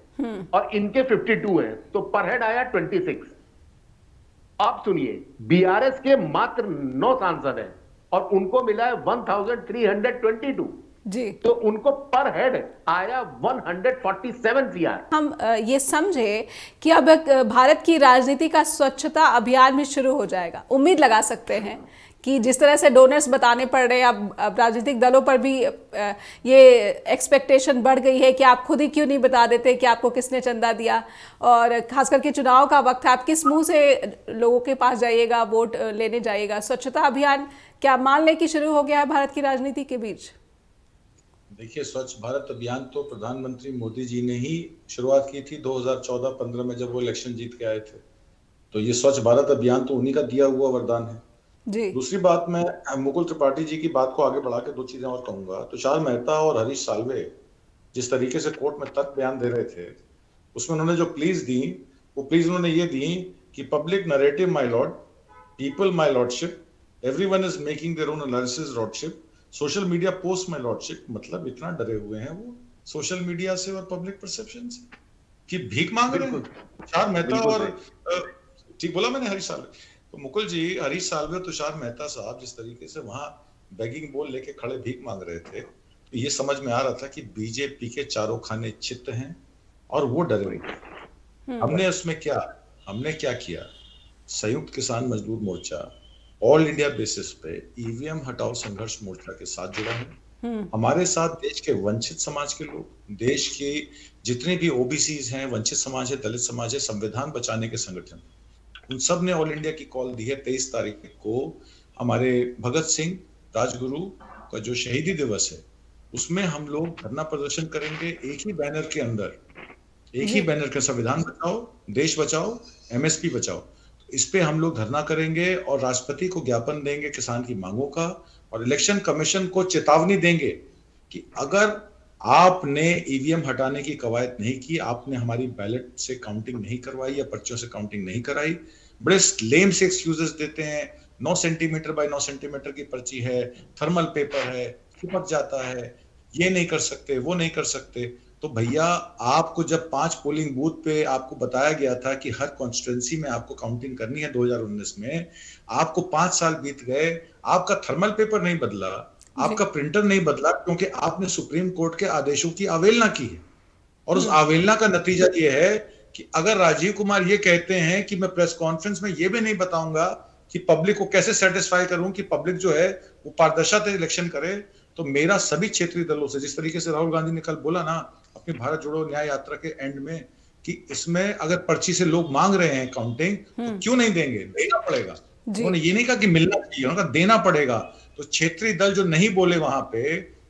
और इनके 52 हैं, तो पर हेड आया 26। अब सुनिए, बीआरएस के मात्र 9 सांसद हैं और उनको मिला है 1322 जी, तो उनको पर हेड आया 147 CR। हम ये समझे कि अब भारत की राजनीति का स्वच्छता अभियान भी शुरू हो जाएगा। उम्मीद लगा सकते हैं कि जिस तरह से डोनर्स बताने पड़ रहे हैं, अब राजनीतिक दलों पर भी ये एक्सपेक्टेशन बढ़ गई है कि आप खुद ही क्यों नहीं बता देते कि आपको किसने चंदा दिया, और खास करके चुनाव का वक्त है, आप किस मुंह से लोगों के पास जाइएगा, वोट लेने जाइएगा। स्वच्छता अभियान क्या मान लें कि शुरू हो गया है भारत की राजनीति के बीच? देखिए, स्वच्छ भारत अभियान तो प्रधानमंत्री मोदी जी ने ही शुरुआत की थी 2014-15 में, जब वो इलेक्शन जीत के आए थे। तो ये स्वच्छ भारत अभियान तो उन्हीं का दिया हुआ वरदान है जी। दूसरी बात, मैं मुकुल त्रिपाठी जी की बात को आगे बढ़ा के 2 चीजें और कहूंगा। तुषार मेहता और हरीश साल्वे जिस तरीके से कोर्ट में तर्क बयान दे रहे थे, उसमें उन्होंने जो प्लीज दी, वो प्लीज उन्होंने ये दी कि public narrative my Lord, people my lordship, everyone is making their own analysis lordship, social media post my lordship. मतलब इतना डरे हुए हैं वो सोशल मीडिया से और पब्लिक परसेप्शन से कि भीख मांग रहे हैं। तुषार मेहता और ठीक बोला मैंने, हरीश साल्वे। तो मुकुल जी, हरीश साल्वे और तुषार मेहता साहब जिस तरीके से वहां बेगिंग बोल लेके खड़े भीख मांग रहे थे, तो ये समझ में आ रहा था कि बीजेपी के चारों खाने चित्त हैं और वो डरे हुए हैं। हमने क्या किया, संयुक्त किसान मजदूर मोर्चा ऑल इंडिया बेसिस पे ईवीएम हटाओ संघर्ष मोर्चा के साथ जुड़ा है। हमारे साथ देश के वंचित समाज के लोग, देश के जितने भी ओबीसीज हैं, वंचित समाज है, दलित समाज है, संविधान बचाने के संगठन, उन सब ने ऑल इंडिया की कॉल दी है। 23 तारीख को हमारे भगत सिंह राजगुरु का जो शहीदी दिवस है, उसमें हम लोग धरना प्रदर्शन करेंगे एक ही बैनर के अंदर, एक ही बैनर का संविधान बचाओ, देश बचाओ, एमएसपी बचाओ। तो इस पे हम लोग धरना करेंगे और राष्ट्रपति को ज्ञापन देंगे किसान की मांगों का, और इलेक्शन कमीशन को चेतावनी देंगे कि अगर आपने ईवीएम हटाने की कवायद नहीं की, आपने हमारी बैलेट से काउंटिंग नहीं करवाई या पर्चियों से काउंटिंग नहीं कराई, बड़े लेम से एक्सक्यूजेस देते हैं, 9 सेंटीमीटर बाय 9 सेंटीमीटर की पर्ची है, थर्मल पेपर है, चिपक जाता है, ये नहीं कर सकते, वो नहीं कर सकते। तो भैया, आपको जब 5 पोलिंग बूथ पे आपको बताया गया था कि हर कॉन्स्टिट्यूंसी में आपको काउंटिंग करनी है 2019 में, आपको 5 साल बीत गए, आपका थर्मल पेपर नहीं बदला, आपका प्रिंटर नहीं बदला, क्योंकि आपने सुप्रीम कोर्ट के आदेशों की अवहेलना की है। और उस अवहेलना का नतीजा ये है कि अगर राजीव कुमार ये कहते हैं कि मैं प्रेस कॉन्फ्रेंस में ये भी नहीं बताऊंगा कि पब्लिक को कैसे सेटिस्फाई करूं कि पब्लिक जो है वो पारदर्शिता से इलेक्शन करे, तो मेरा सभी क्षेत्रीय दलों से, जिस तरीके से राहुल गांधी ने कल बोला ना अपनी भारत जोड़ो न्याय यात्रा के एंड में, कि इसमें अगर पर्ची से लोग मांग रहे हैं काउंटिंग, तो क्यों नहीं देंगे, देना पड़ेगा। उन्होंने ये नहीं कहा कि मिलना चाहिए, उन्होंने कहा देना पड़ेगा। तो क्षेत्रीय दल जो नहीं बोले वहां पे,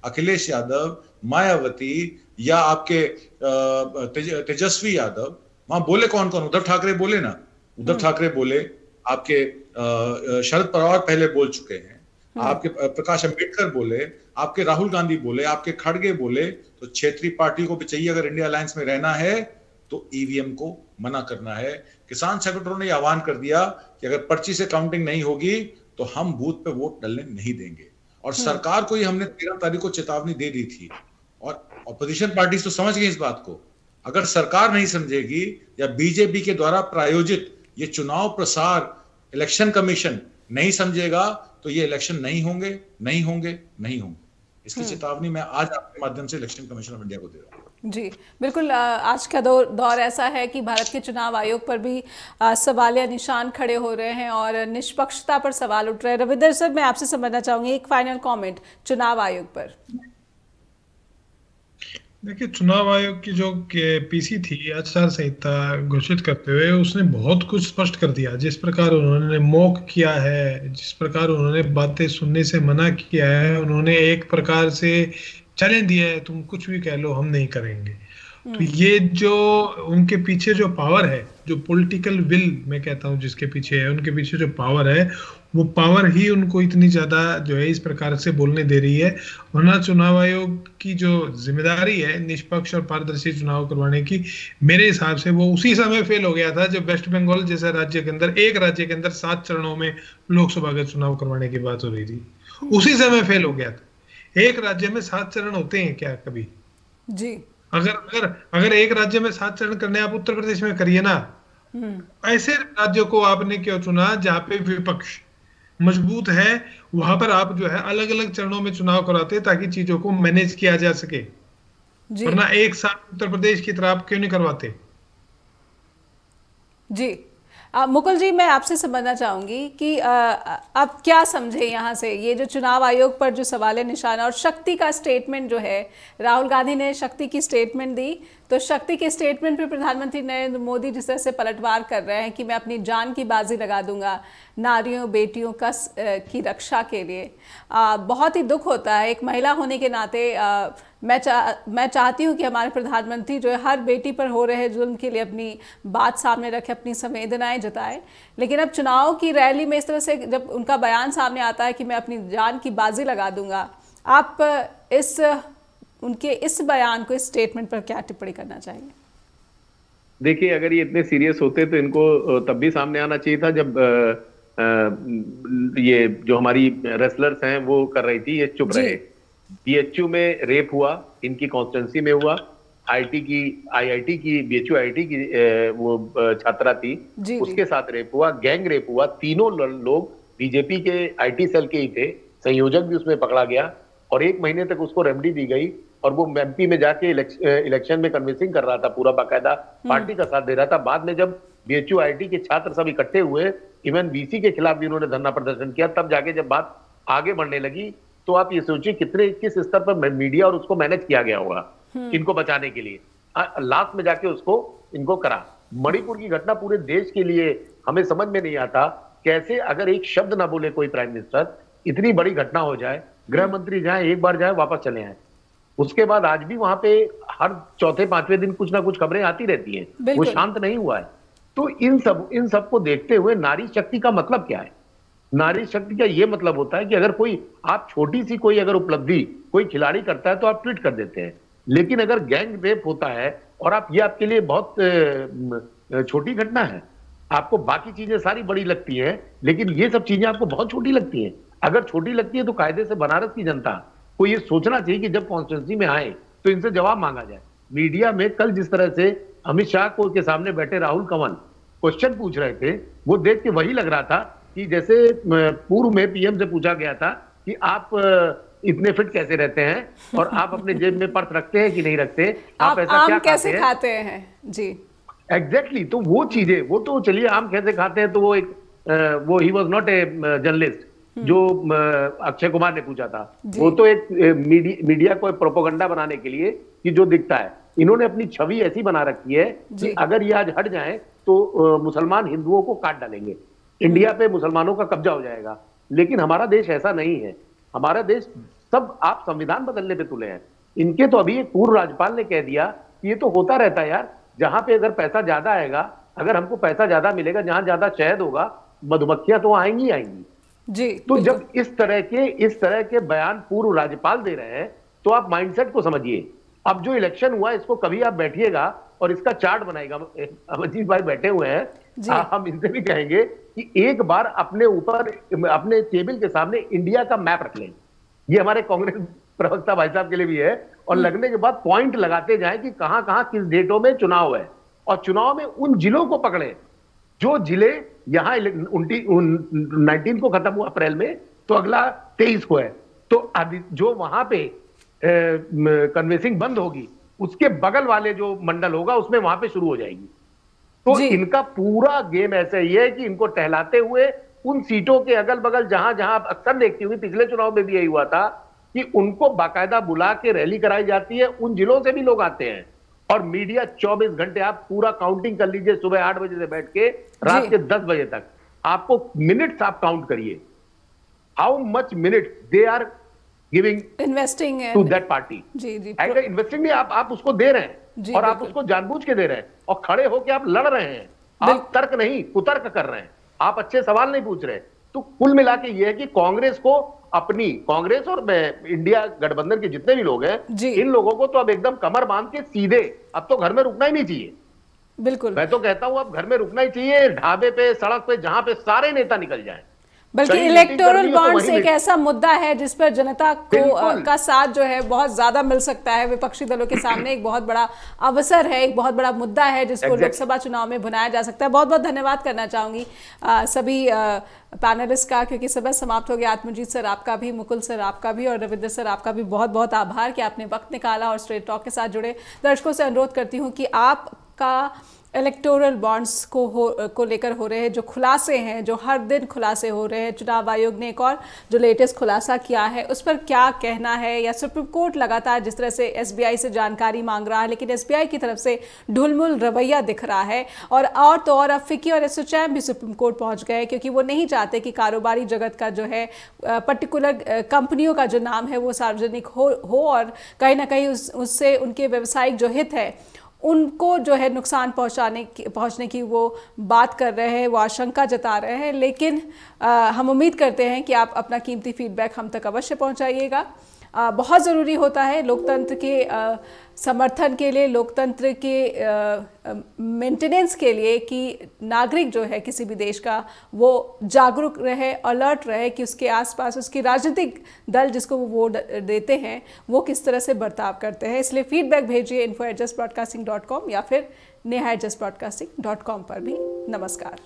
अखिलेश यादव, मायावती या आपके तेजस्वी यादव, वहां बोले कौन कौन? उद्धव ठाकरे बोले ना, उद्धव ठाकरे बोले, आपके शरद पवार पहले बोल चुके हैं, आपके प्रकाश अंबेडकर बोले, आपके राहुल गांधी बोले, आपके खड़गे बोले। तो क्षेत्रीय पार्टी को भी चाहिए अगर इंडिया अलायंस में रहना है तो ईवीएम को मना करना है। किसान संगठनों ने आह्वान कर दिया कि अगर पर्ची से काउंटिंग नहीं होगी तो हम बूथ पे वोट डालने नहीं देंगे। और सरकार को ही हमने 13 तारीख को चेतावनी दे दी थी, और अपोजिशन पार्टी तो समझ गई इस बात को। अगर सरकार नहीं समझेगी या बीजेपी के द्वारा प्रायोजित ये चुनाव प्रसार इलेक्शन कमीशन नहीं समझेगा, तो ये इलेक्शन नहीं होंगे, नहीं होंगे, नहीं होंगे। इसकी चेतावनी मैं आज आपके माध्यम से इलेक्शन कमीशन ऑफ इंडिया को दे रहा हूँ। जी बिल्कुल, आज का दौर ऐसा है कि भारत के चुनाव आयोग पर भी सवालिया निशान खड़े हो रहे हैं और निष्पक्षता पर सवाल उठ रहे हैं। रविंदर सर, मैं आपसे समझना चाहूंगी एक फाइनल कमेंट चुनाव आयोग पर। देखिए, चुनाव आयोग की जो पीसी थी आचार संहिता घोषित करते हुए, उसने बहुत कुछ स्पष्ट कर दिया। जिस प्रकार उन्होंने मॉक किया है, जिस प्रकार उन्होंने बातें सुनने से मना किया है, उन्होंने एक प्रकार से चैलेंज दिया है, तुम कुछ भी कह लो हम नहीं करेंगे। तो ये जो उनके पीछे जो पावर है जो पॉलिटिकल विल मैं कहता हूँ जिसके पीछे है, उनके पीछे जो पावर है, वो पावर ही उनको इतनी ज्यादा जो है इस प्रकार से बोलने दे रही है। वरना चुनाव आयोग की जो जिम्मेदारी है निष्पक्ष और पारदर्शी चुनाव करवाने की, मेरे हिसाब से वो उसी समय फेल हो गया था जब वेस्ट बंगाल जैसे राज्य के अंदर, एक राज्य के अंदर 7 चरणों में लोकसभा का चुनाव करवाने की बात हो रही थी, उसी समय फेल हो गया था। एक राज्य में 7 चरण होते हैं क्या कभी? जी, अगर एक राज्य में 7 चरण करने, आप उत्तर प्रदेश में करिए ना। ऐसे राज्यों को आपने क्यों चुना जहां पे विपक्ष मजबूत है, वहां पर आप जो है अलग अलग चरणों में चुनाव कराते ताकि चीजों को मैनेज किया जा सके। वरना एक साथ उत्तर प्रदेश की तरह आप क्यों नहीं करवाते? जी मुकुल जी, मैं आपसे समझना चाहूंगी कि आप क्या समझे यहाँ से ये जो चुनाव आयोग पर जो सवाल निशाना और शक्ति का स्टेटमेंट जो है, राहुल गांधी ने शक्ति की स्टेटमेंट दी, तो शक्ति के स्टेटमेंट पे प्रधानमंत्री नरेंद्र मोदी जिस तरह से पलटवार कर रहे हैं कि मैं अपनी जान की बाजी लगा दूंगा नारियों बेटियों की रक्षा के लिए, बहुत ही दुख होता है। एक महिला होने के नाते मैं चाहती हूँ कि हमारे प्रधानमंत्री जो है हर बेटी पर हो रहे जुल्म के लिए अपनी बात सामने रखे, अपनी संवेदनाएं जताए। लेकिन अब चुनाव की रैली में इस तरह से जब उनका बयान सामने आता है कि मैं अपनी जान की बाजी लगा दूंगा, आप उनके इस बयान को, इस स्टेटमेंट पर क्या टिप्पणी करना चाहेंगे? देखिए, अगर ये इतने सीरियस होते तो इनको तब भी सामने आना चाहिए था जब ये जो हमारी रेसलर्स हैं वो कर रही थी, ये चुप रहे। बीएचयू में रेप हुआ, इनकी कॉन्स्टिट्यूंसी में हुआ, आईआईटी की बीएचयू आईआईटी की वो छात्रा थी, उसके साथ रेप हुआ, गैंग रेप हुआ। तीनों लोग बीजेपी के आईटी सेल के ही थे, संयोजक भी उसमें पकड़ा गया और 1 महीने तक उसको रेमेडी दी गई और वो एमपी में जाके इलेक्शन में कन्विंसिंग कर रहा था, पूरा बाकायदा पार्टी का साथ दे रहा था। बाद में जब बीएचयू आईआईटी के छात्र सब इकट्ठे हुए, इवन वीसी के खिलाफ भी उन्होंने धरना प्रदर्शन किया, तब जाके जब बात आगे बढ़ने लगी तो आप ये सोचिए किस स्तर पर मीडिया और उसको मैनेज किया गया होगा इनको बचाने के लिए। लास्ट में जाके उसको इनको करा। मणिपुर की घटना पूरे देश के लिए, हमें समझ में नहीं आता कैसे अगर एक शब्द ना बोले कोई प्राइम मिनिस्टर, इतनी बड़ी घटना हो जाए, गृह मंत्री जाए, एक बार जाए, वापस चले आए। उसके बाद आज भी वहां पे हर चौथे 5वें दिन कुछ ना कुछ खबरें आती रहती हैं, वो शांत नहीं हुआ है। तो इन सब को देखते हुए नारी शक्ति का मतलब क्या है? नारी शक्ति का ये मतलब होता है कि अगर कोई, आप छोटी सी कोई अगर उपलब्धि कोई खिलाड़ी करता है तो आप ट्वीट कर देते हैं, लेकिन अगर गैंग रेप होता है और आप, ये आपके लिए बहुत छोटी घटना है, आपको बाकी चीजें सारी बड़ी लगती हैं, लेकिन ये सब चीजें आपको बहुत छोटी लगती हैं। अगर छोटी लगती है तो कायदे से बनारस की जनता को ये सोचना चाहिए कि जब कॉन्स्टिट्यूंसी में आए तो इनसे जवाब मांगा जाए। मीडिया में कल जिस तरह से अमित शाह को के सामने बैठे राहुल कंवर क्वेश्चन पूछ रहे थे, वो देख के वही लग रहा था कि जैसे पूर्व में पीएम से पूछा गया था कि आप इतने फिट कैसे रहते हैं और आप अपने जेब में पर्स रखते हैं कि नहीं रखते, आप ऐसा क्या कैसे खाते हैं? जी एग्जैक्टली। तो वो चीजें, वो तो चलिए आम कैसे खाते हैं, तो वो एक वो he was not a journalist जो अक्षय कुमार ने पूछा था, वो तो एक मीडिया को प्रोपेगेंडा बनाने के लिए कि जो दिखता है, इन्होंने अपनी छवि ऐसी बना रखी है कि अगर ये आज हट जाए तो मुसलमान हिंदुओं को काट डालेंगे, इंडिया पे मुसलमानों का कब्जा हो जाएगा। लेकिन हमारा देश ऐसा नहीं है। हमारा देश, सब आप संविधान बदलने पे तुले हैं। इनके तो अभी एक पूर्व राज्यपाल ने कह दिया कि ये तो होता रहता है यार, जहां पे अगर पैसा ज्यादा आएगा, अगर हमको पैसा ज्यादा मिलेगा, जहां ज्यादा शहद होगा, मधुमक्खियां तो आएंगी आएंगी जी। तो जब इस तरह के बयान पूर्व राज्यपाल दे रहे हैं तो आप माइंडसेट को समझिए। अब जो इलेक्शन हुआ, इसको कभी आप बैठिएगा और इसका चार्ट बनाएगा, अमरजीत भाई बैठे हुए हैं, हम इनसे भी कहेंगे कि एक बार अपने ऊपर, अपने टेबल के सामने इंडिया का मैप रख लें। ये हमारे कांग्रेस प्रवक्ता भाई साहब के लिए भी है, और लगने के बाद पॉइंट लगाते जाएं कि कहां कहां किस डेटों में चुनाव है, और चुनाव में उन जिलों को पकड़े जो जिले यहां 19 को खत्म हुआ अप्रैल में, तो अगला 23 को है, तो जो वहां पे कन्वेंसिंग बंद होगी, उसके बगल वाले जो मंडल होगा उसमें वहां पे शुरू हो जाएगी। तो इनका पूरा गेम ऐसा ही है कि इनको टहलाते हुए उन सीटों के अगल बगल, जहां जहां आप अक्सर देखती होंगी, पिछले चुनाव में भी यही हुआ था कि उनको बाकायदा बुला के रैली कराई जाती है, उन जिलों से भी लोग आते हैं, और मीडिया 24 घंटे, आप पूरा काउंटिंग कर लीजिए, सुबह 8 बजे से बैठ के रात के 10 बजे तक, आपको मिनट्स आप काउंट करिए, how much minute they are giving, investing to that party. जी जी, इन्वेस्टिंग नहीं, आप उसको दे रहे हैं, और आप उसको जानबूझ के दे रहे हैं, और खड़े होकर आप लड़ रहे हैं, आप तर्क नहीं कुतर्क कर रहे हैं, आप अच्छे सवाल नहीं पूछ रहे। तो कुल मिला के ये है कि कांग्रेस को कांग्रेस और इंडिया गठबंधन के जितने भी लोग हैं, इन लोगों को तो अब एकदम कमर बांध के सीधे अब तो घर में रुकना ही नहीं चाहिए। बिल्कुल, मैं तो कहता हूं अब घर में रुकना ही चाहिए, ढाबे पे, सड़क पे, जहां पे सारे नेता निकल जाएं। बल्कि इलेक्टोरल बॉन्ड्स एक ऐसा मुद्दा है जिस पर जनता को का साथ जो है बहुत ज्यादा मिल सकता है। विपक्षी दलों के सामने एक बहुत बड़ा अवसर है, एक बहुत बड़ा मुद्दा है जिसको लोकसभा चुनाव में भुनाया जा सकता है। बहुत बहुत धन्यवाद करना चाहूंगी सभी पैनलिस्ट का, क्योंकि समय समाप्त हो गया। आत्मजीत सर आपका भी, मुकुल सर आपका भी और रविंद्र सर आपका भी बहुत बहुत आभार कि आपने वक्त निकाला और स्ट्रेट टॉक के साथ जुड़े। दर्शकों से अनुरोध करती हूँ कि आपका इलेक्टोरल बॉन्ड्स को लेकर हो रहे हैं जो खुलासे हैं, जो हर दिन खुलासे हो रहे हैं, चुनाव आयोग ने एक और जो लेटेस्ट खुलासा किया है उस पर क्या कहना है, या सुप्रीम कोर्ट लगातार जिस तरह से एसबीआई से जानकारी मांग रहा है लेकिन एसबीआई की तरफ से ढुलमुल रवैया दिख रहा है। और तो और अब फिक्की और एसोचैम भी सुप्रीम कोर्ट पहुंच गए क्योंकि वो नहीं चाहते कि कारोबारी जगत का जो है पर्टिकुलर कंपनियों का जो नाम है वो सार्वजनिक हो और कहीं ना कहीं उससे उनके व्यवसायिक जो हित है उनको जो है नुकसान पहुंचने की वो बात कर रहे हैं, वो आशंका जता रहे हैं। लेकिन हम उम्मीद करते हैं कि आप अपना कीमती फीडबैक हम तक अवश्य पहुंचाइएगा। बहुत ज़रूरी होता है लोकतंत्र के समर्थन के लिए, लोकतंत्र के मेंटेनेंस के लिए कि नागरिक जो है किसी भी देश का वो जागरूक रहे, अलर्ट रहे कि उसके आसपास उसकी राजनीतिक दल जिसको वो वोट देते हैं वो किस तरह से बर्ताव करते हैं। इसलिए फीडबैक भेजिए info@justbroadcasting.com या फिर neha@justbroadcasting.com पर भी। नमस्कार।